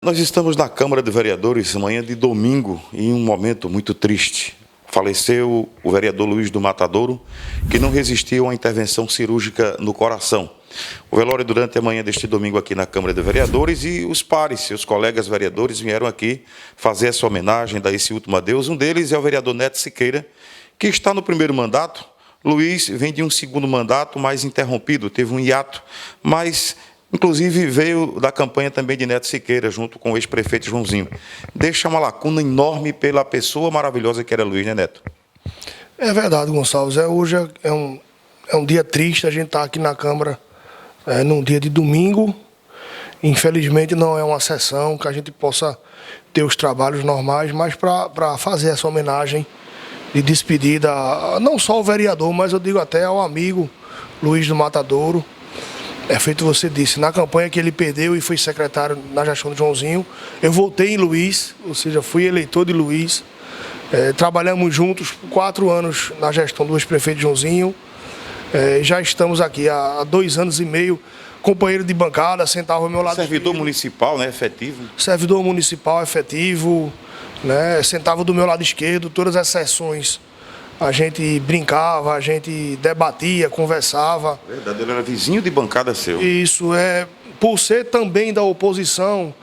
Nós estamos na Câmara de Vereadores, manhã de domingo, em um momento muito triste. Faleceu o vereador Luiz do Matadouro, que não resistiu à intervenção cirúrgica no coração. O velório durante a manhã deste domingo aqui na Câmara de Vereadores e os pares, seus colegas vereadores, vieram aqui fazer essa homenagem, dar esse último adeus. Um deles é o vereador Neto Siqueira, que está no primeiro mandato. Luiz vem de um segundo mandato, mais interrompido, teve um hiato, mas inclusive veio da campanha também de Neto Siqueira, junto com o ex-prefeito Joãozinho. Deixa uma lacuna enorme pela pessoa maravilhosa que era Luiz, né, Neto? É verdade, Gonçalves. Hoje é um dia triste, a gente está aqui na Câmara num dia de domingo. Infelizmente não é uma sessão que a gente possa ter os trabalhos normais, mas para fazer essa homenagem de despedida, não só ao vereador, mas eu digo até ao amigo Luiz do Matadouro. É feito você disse, na campanha que ele perdeu e foi secretário na gestão de Joãozinho, eu voltei em Luiz, ou seja, fui eleitor de Luiz. Trabalhamos juntos por 4 anos na gestão do ex-prefeito Joãozinho. Já estamos aqui há 2 anos e meio, companheiro de bancada, sentava ao meu lado. Servidor municipal, né, efetivo? Servidor municipal efetivo, né, sentava do meu lado esquerdo, todas as sessões. A gente brincava, a gente debatia, conversava. Verdade, ele era vizinho de bancada seu. Isso, por ser também da oposição,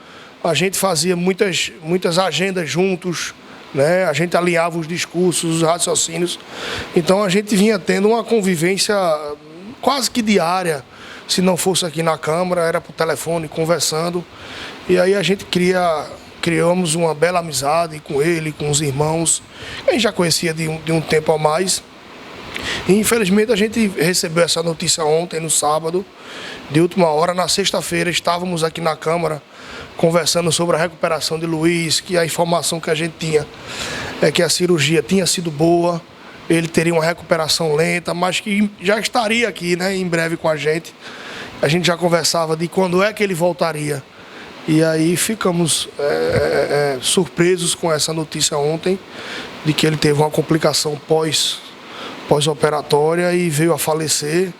a gente fazia muitas agendas juntos, né? A gente alinhava os discursos, os raciocínios. Então a gente vinha tendo uma convivência quase que diária. Se não fosse aqui na Câmara, era por telefone, conversando. E aí a gente criamos uma bela amizade com ele, com os irmãos. A gente já conhecia de um tempo a mais. E, infelizmente, a gente recebeu essa notícia ontem, no sábado, de última hora. Na sexta-feira, estávamos aqui na Câmara conversando sobre a recuperação de Luiz, que a informação que a gente tinha é que a cirurgia tinha sido boa, ele teria uma recuperação lenta, mas que já estaria aqui, né, em breve com a gente. A gente já conversava de quando é que ele voltaria. E aí ficamos surpresos com essa notícia ontem, de que ele teve uma complicação pós-operatória e veio a falecer.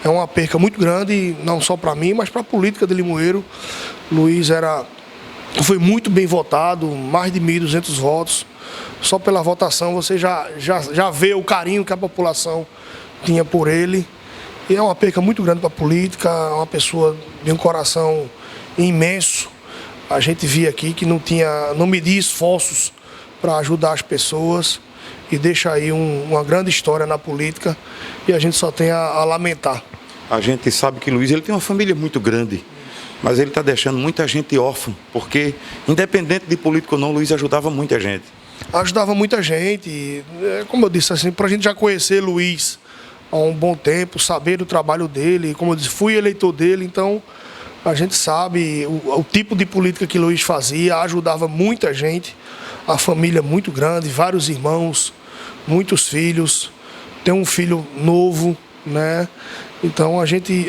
É uma perca muito grande, não só para mim, mas para a política de Limoeiro. Luiz foi muito bem votado, mais de 1.200 votos. Só pela votação você já vê o carinho que a população tinha por ele. E é uma perca muito grande para a política, uma pessoa de um coração imenso. A gente via aqui que não media esforços para ajudar as pessoas e deixa aí uma grande história na política e a gente só tem a lamentar. A gente sabe que Luiz ele tem uma família muito grande, mas ele está deixando muita gente órfã, porque independente de político ou não, Luiz ajudava muita gente. Ajudava muita gente, como eu disse, assim, para a gente já conhecer Luiz há um bom tempo, saber do trabalho dele, como eu disse, fui eleitor dele, então a gente sabe o tipo de política que Luiz fazia, ajudava muita gente, a família muito grande, vários irmãos, muitos filhos, tem um filho novo, né? Então a gente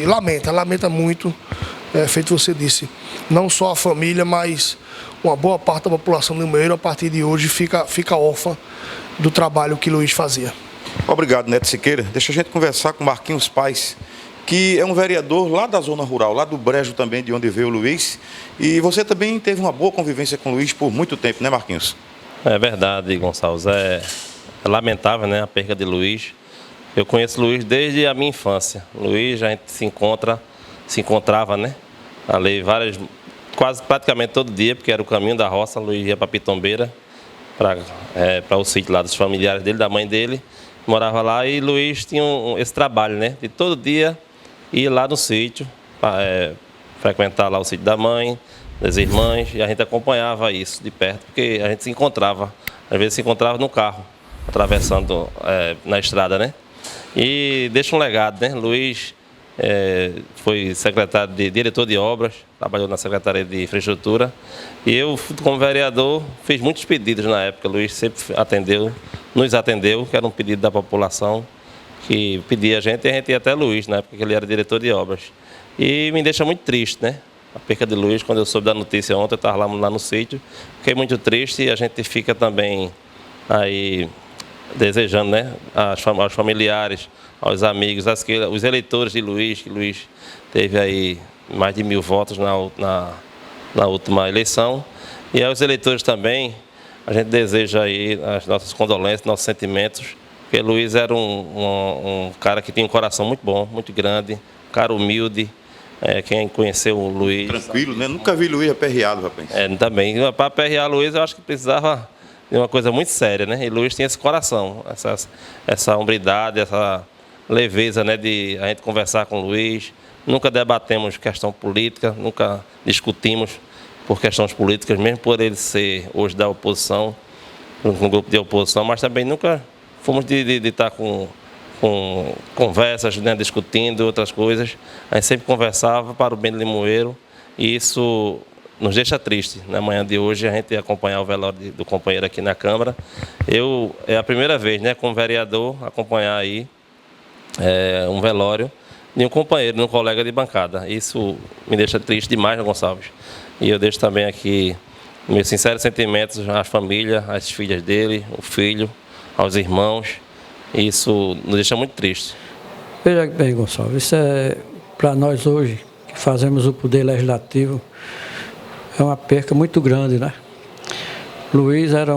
lamenta muito, feito você disse, não só a família, mas uma boa parte da população do Limoeiro, a partir de hoje, fica órfã do trabalho que Luiz fazia. Obrigado, Neto Siqueira. Deixa a gente conversar com Marquinhos Paes, que é um vereador lá da zona rural, lá do Brejo também, de onde veio o Luiz. E você também teve uma boa convivência com o Luiz por muito tempo, né, Marquinhos? É verdade, Gonçalves. É lamentável, né, a perda de Luiz. Eu conheço o Luiz desde a minha infância. Luiz, a gente se encontrava, né, ali praticamente todo dia, porque era o caminho da roça. Luiz ia para Pitombeira, para o sítio lá dos familiares dele, da mãe dele. Morava lá e Luiz tinha esse trabalho, né, de todo dia ir lá no sítio, frequentar lá o sítio da mãe, das irmãs, e a gente acompanhava isso de perto, porque a gente se encontrava, às vezes se encontrava no carro, atravessando na estrada, né. E deixa um legado, né, Luiz foi secretário diretor de obras, trabalhou na Secretaria de Infraestrutura, e eu, como vereador, fiz muitos pedidos na época. Luiz sempre nos atendeu, que era um pedido da população, que pedia a gente ia até Luiz, na época que ele era diretor de obras. E me deixa muito triste, né? A perca de Luiz, quando eu soube da notícia ontem, eu estava lá no sítio, fiquei muito triste e a gente fica também aí desejando, né, aos familiares, aos amigos, os eleitores de Luiz, que Luiz teve aí mais de 1.000 votos na última eleição. E aos eleitores também, a gente deseja aí as nossas condolências, nossos sentimentos, porque Luiz era um cara que tinha um coração muito bom, muito grande, um cara humilde. Quem conheceu o Luiz... Tranquilo, né? Nunca vi Luiz aperreado, rapaz. Também. Para aperrear Luiz, eu acho que precisava de uma coisa muito séria, né? E Luiz tinha esse coração, essa hombridade, essa leveza, né, de a gente conversar com o Luiz. Nunca debatemos questão política, nunca discutimos por questões políticas, mesmo por ele ser hoje da oposição, um grupo de oposição, mas também nunca fomos de estar com conversas, né, discutindo outras coisas. A gente sempre conversava para o bem do Limoeiro e isso nos deixa triste. Na manhã de hoje a gente ia acompanhar o velório do companheiro aqui na Câmara. É a primeira vez, né, como vereador, acompanhar aí um velório de um companheiro, de um colega de bancada. Isso me deixa triste demais, né, Gonçalves? E eu deixo também aqui meus sinceros sentimentos às famílias, às filhas dele, o filho, aos irmãos. Isso nos deixa muito triste. Veja bem, Gonçalves, isso é para nós hoje, que fazemos o poder legislativo, é uma perca muito grande, né? Luiz era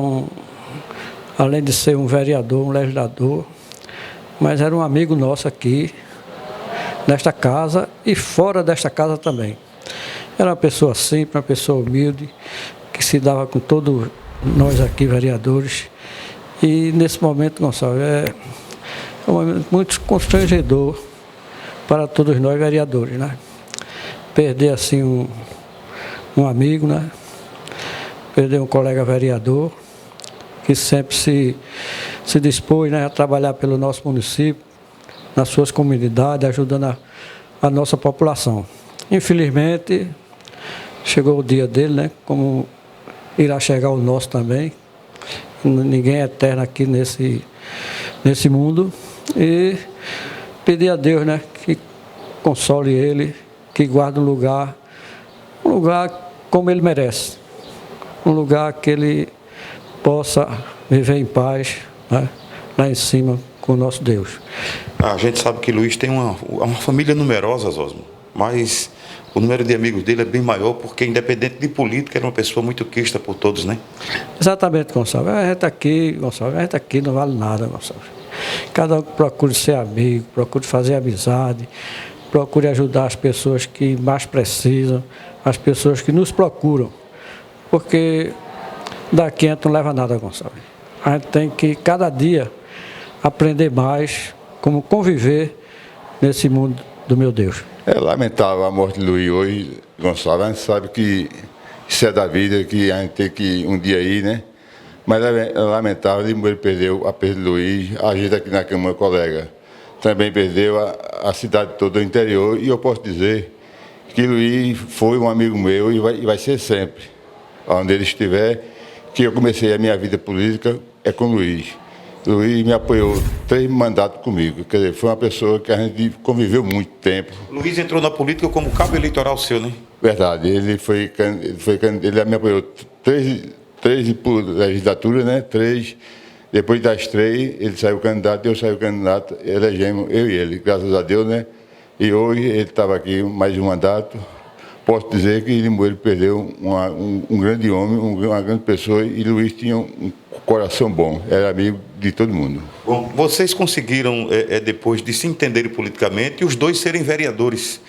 além de ser um vereador, um legislador, mas era um amigo nosso aqui, nesta casa e fora desta casa também. Era uma pessoa simples, uma pessoa humilde, que se dava com todos nós aqui, vereadores. E nesse momento, Gonçalves, é um momento muito constrangedor para todos nós, vereadores, né? Perder assim um amigo, né? Perder um colega vereador, que sempre se dispôs, né, a trabalhar pelo nosso município, nas suas comunidades, ajudando a nossa população. Infelizmente, chegou o dia dele, né? Como irá chegar o nosso também. Ninguém é eterno aqui nesse mundo. E pedir a Deus, né, que console ele, que guarde um lugar como ele merece. Um lugar que ele possa viver em paz, né, lá em cima com o nosso Deus. A gente sabe que Luiz tem uma família numerosa, Zósimo, mas o número de amigos dele é bem maior porque, independente de política, era uma pessoa muito quista por todos, né? Exatamente, Gonçalves. A gente aqui, Gonçalves, a gente aqui não vale nada, Gonçalves. Cada um procura ser amigo, procura fazer amizade, procure ajudar as pessoas que mais precisam, as pessoas que nos procuram. Porque daqui a gente não leva nada, Gonçalves. A gente tem que, cada dia, aprender mais como conviver nesse mundo do meu Deus. É lamentável a morte de Luiz hoje, Gonçalves. A gente sabe que isso é da vida, que a gente tem que um dia ir, né? Mas é lamentável, ele perdeu a perda de Luiz, a gente aqui na Câmara, colega, também perdeu a cidade toda do interior. E eu posso dizer que Luiz foi um amigo meu e vai ser sempre. Onde ele estiver, que eu comecei a minha vida política é com Luiz. Luiz me apoiou 3 mandatos comigo, quer dizer, foi uma pessoa que a gente conviveu muito tempo. Luiz entrou na política como cabo eleitoral seu, né? Verdade, ele me apoiou 3 por legislatura, né? 3, depois das 3, ele saiu candidato, eu saí candidato, elegemos eu e ele, graças a Deus, né? E hoje ele estava aqui mais um mandato. Posso dizer que Limoeiro perdeu um grande homem, uma grande pessoa, e Luiz tinha um coração bom, era amigo de todo mundo. Bom, vocês conseguiram, depois de se entenderem politicamente, os dois serem vereadores.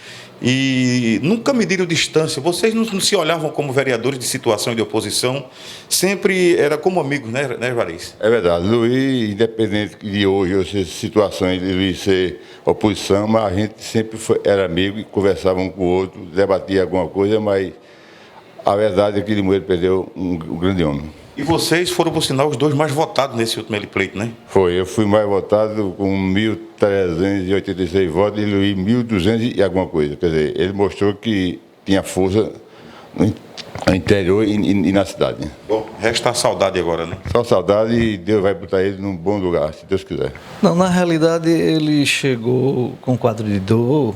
E nunca mediram distância. Vocês não se olhavam como vereadores de situação de oposição, sempre era como amigos, né, Variz? É verdade. Luiz, independente de hoje, ou seja, situações de Luiz ser oposição, mas a gente sempre era amigo e conversava um com o outro, debatia alguma coisa, mas a verdade é que Limoeiro perdeu um grande homem. E vocês foram, por sinal, os dois mais votados nesse último pleito, né? Foi, eu fui mais votado com 1.386 votos e Luiz 1.200 e alguma coisa. Quer dizer, ele mostrou que tinha força no interior e na cidade. Bom, resta a saudade agora, né? Só saudade e Deus vai botar ele num bom lugar, se Deus quiser. Não, na realidade ele chegou com quadro de dor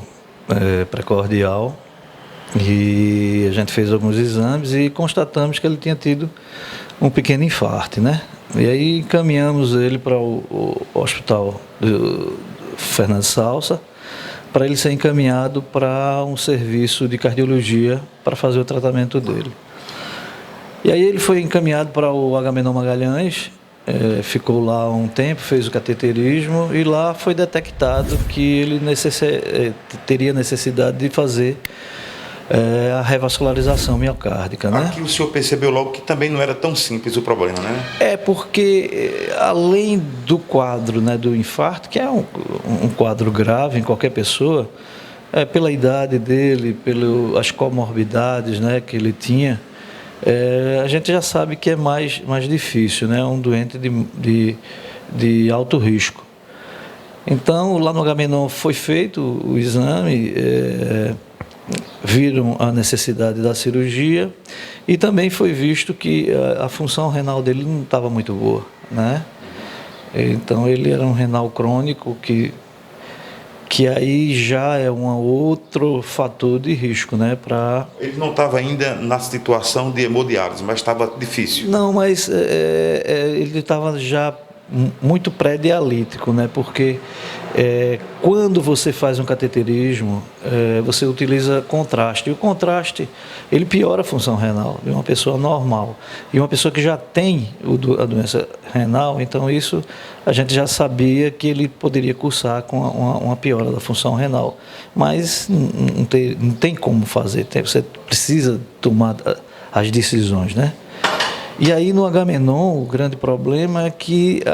precordial e a gente fez alguns exames e constatamos que ele tinha tido um pequeno infarto, né? E aí encaminhamos ele para o hospital do Fernando Salsa, para ele ser encaminhado para um serviço de cardiologia para fazer o tratamento dele. E aí ele foi encaminhado para o Agamenon Magalhães, ficou lá um tempo, fez o cateterismo e lá foi detectado que ele teria necessidade de fazer a revascularização miocárdica, né? Aqui o senhor percebeu logo que também não era tão simples o problema, né? É porque, além do quadro, né, do infarto, que é um quadro grave em qualquer pessoa, pela idade dele, pelas comorbidades, né, que ele tinha, a gente já sabe que é mais difícil, né? Um doente de alto risco. Então, lá no Agamenon foi feito o exame, viram a necessidade da cirurgia e também foi visto que a função renal dele não estava muito boa, né? Então ele era um renal crônico que aí já é um outro fator de risco, né? Ele não estava ainda na situação de hemodiálise, mas estava difícil. Não, mas ele estava já muito pré-dialítico, né? Porque quando você faz um cateterismo, você utiliza contraste. E o contraste, ele piora a função renal de uma pessoa normal. E uma pessoa que já tem a doença renal, então isso a gente já sabia que ele poderia cursar com uma piora da função renal. Mas não tem como fazer, você precisa tomar as decisões, né? E aí no Agamenon, o grande problema é que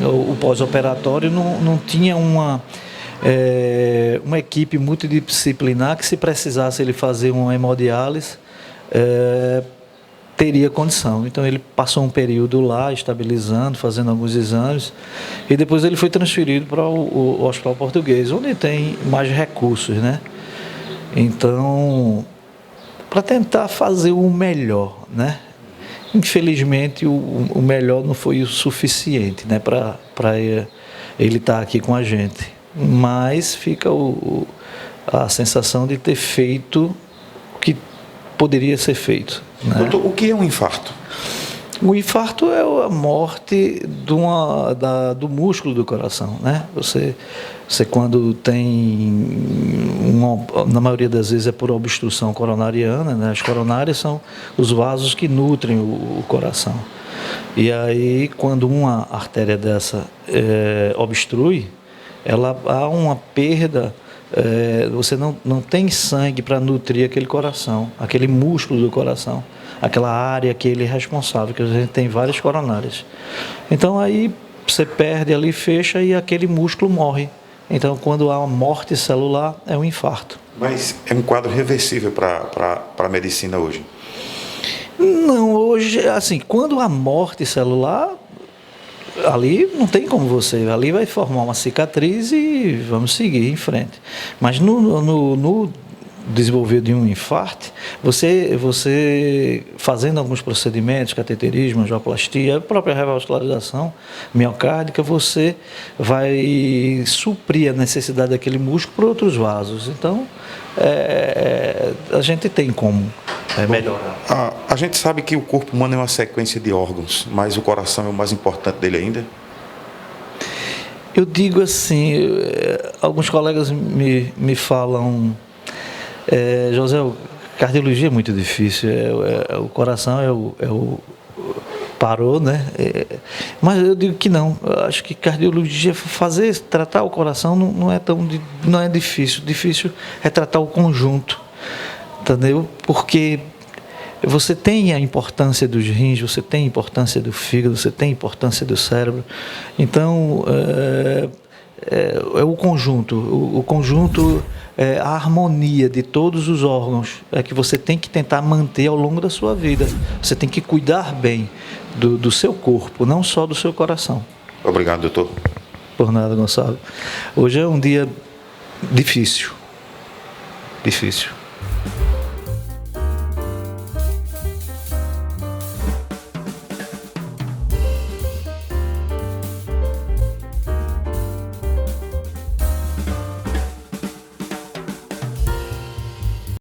o pós-operatório não tinha uma equipe multidisciplinar que, se precisasse ele fazer uma hemodiálise, teria condição. Então ele passou um período lá, estabilizando, fazendo alguns exames, e depois ele foi transferido para o Hospital Português, onde tem mais recursos, né? Então, para tentar fazer o melhor, né? Infelizmente, o melhor não foi o suficiente, né, para ele estar aqui com a gente. Mas fica a sensação de ter feito o que poderia ser feito, né? Doutor, o que é um infarto? O infarto é a morte do músculo do coração, né? Você quando tem, na maioria das vezes é por obstrução coronariana, né? As coronárias são os vasos que nutrem o coração. E aí, quando uma artéria dessa obstrui, há uma perda, você não tem sangue para nutrir aquele coração, aquele músculo do coração, aquela área que ele é responsável, que a gente tem várias coronárias. Então aí você perde ali, fecha e aquele músculo morre. Então, quando há uma morte celular, é um infarto. Mas é um quadro reversível para a medicina hoje? Não, hoje, assim, quando há morte celular, ali não tem como ali vai formar uma cicatriz e vamos seguir em frente. Mas no desenvolver de um infarto, você fazendo alguns procedimentos, cateterismo, angioplastia, a própria revascularização miocárdica, você vai suprir a necessidade daquele músculo por outros vasos. Então, a gente tem como melhorar. A gente sabe que o corpo humano é uma sequência de órgãos, mas o coração é o mais importante dele ainda? Eu digo assim, alguns colegas me falam, José, cardiologia é muito difícil, o coração parou, né? Mas eu digo que não. Eu acho que cardiologia, tratar o coração não é difícil. Difícil é tratar o conjunto, entendeu? Porque você tem a importância dos rins, você tem a importância do fígado, você tem a importância do cérebro. Então, é o conjunto. O conjunto é a harmonia de todos os órgãos que você tem que tentar manter ao longo da sua vida. Você tem que cuidar bem do seu corpo, não só do seu coração. Obrigado, doutor. Por nada, Gonçalo. Hoje é um dia difícil. Difícil.